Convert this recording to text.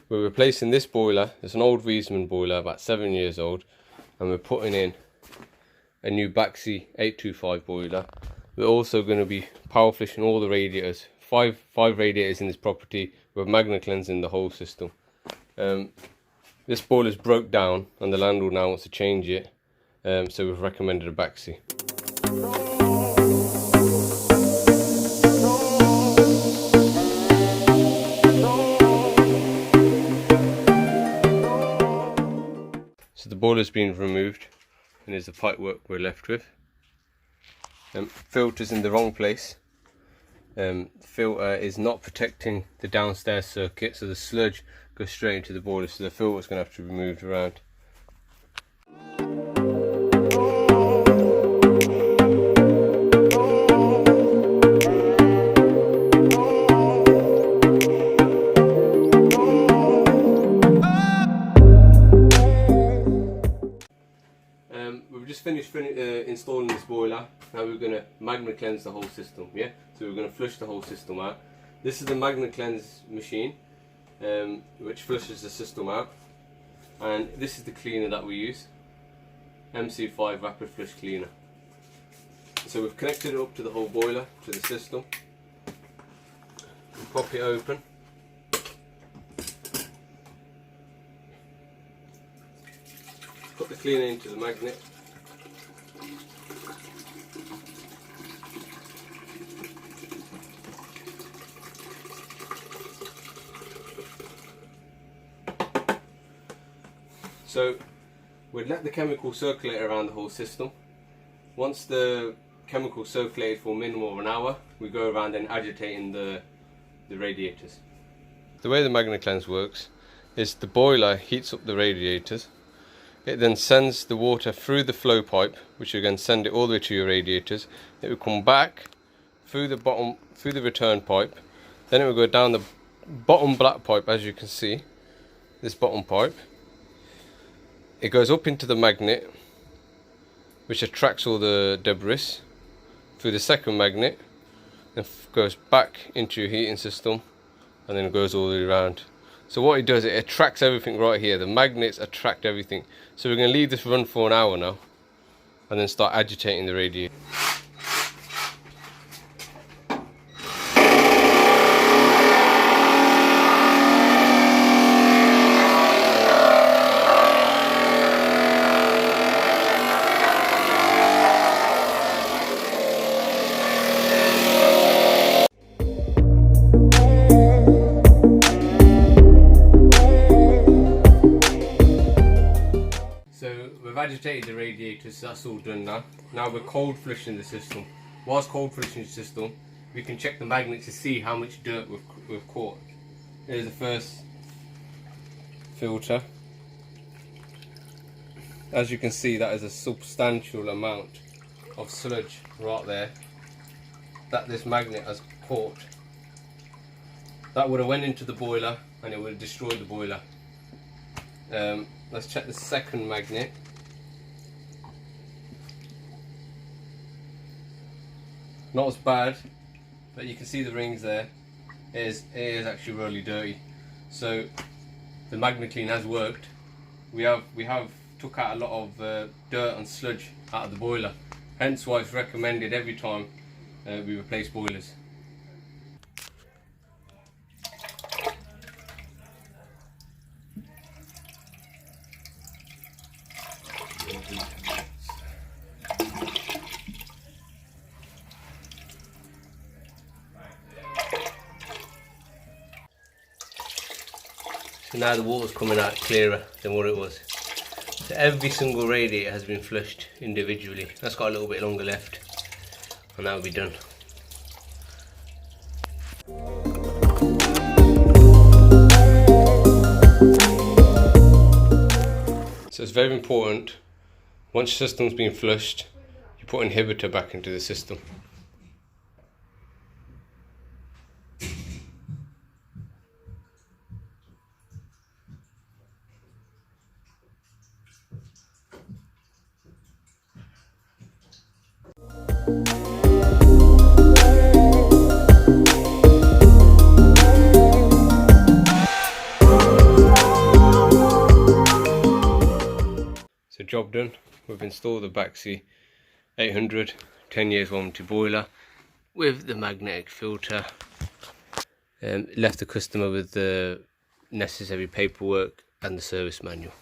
we're replacing this boiler. It's an old Viessmann boiler, about 7 years old, and we're putting in a new Baxi 825 boiler. We're also going to be power flushing all the radiators. Five radiators in this property with Magnaclense in the whole system. This boiler's broke down and the landlord now wants to change it, so we've recommended a Baxi. So the boiler's been removed and here's the pipe work we're left with. Filter's in the wrong place. The filter is not protecting the downstairs circuit, so the sludge goes straight into the boiler, so the filter's going to have to be moved around. We've just finished installing this boiler. Now we're going to Magnaclense the whole system, yeah? So we're going to flush the whole system out. This is the Magnaclense machine, which flushes the system out. And this is the cleaner that we use, MC5 Rapid Flush Cleaner. So we've connected it up to the whole boiler, to the system. We'll pop it open. Put the cleaner into the magnet. So we'd let the chemical circulate around the whole system. Once the chemical circulated for a minimum of an hour, we go around and agitating the radiators. The way the Magnaclense works is the boiler heats up the radiators. It then sends the water through the flow pipe, which will again send it all the way to your radiators. It will come back through the bottom, through the return pipe. Then it will go down the bottom black pipe, as you can see, this bottom pipe. It goes up into the magnet, which attracts all the debris through the second magnet, and goes back into your heating system, and then it goes all the way around. So what it does, it attracts everything right here. The magnets attract everything. So we're going to leave this run for an hour now, and then start agitating the radiator. We've agitated the radiators, so that's all done now. Now we're cold flushing the system. Whilst cold flushing the system, we can check the magnet to see how much dirt we've caught. Here's the first filter. As you can see, that is a substantial amount of sludge right there that this magnet has caught. That would have went into the boiler and it would have destroyed the boiler. Let's check the second magnet. Not as bad, but you can see the rings there. It is actually really dirty. So the Magnaclean has worked. We have took out a lot of dirt and sludge out of the boiler. Hence why it's recommended every time we replace boilers. So now the water's coming out clearer than what it was. So every single radiator has been flushed individually. That's got a little bit longer left, and that'll be done. So it's very important, once your system's been flushed, you put inhibitor back into the system. So job done. We've installed the Baxi 800 10 years warranty boiler with the magnetic filter. Left the customer with the necessary paperwork and the service manual.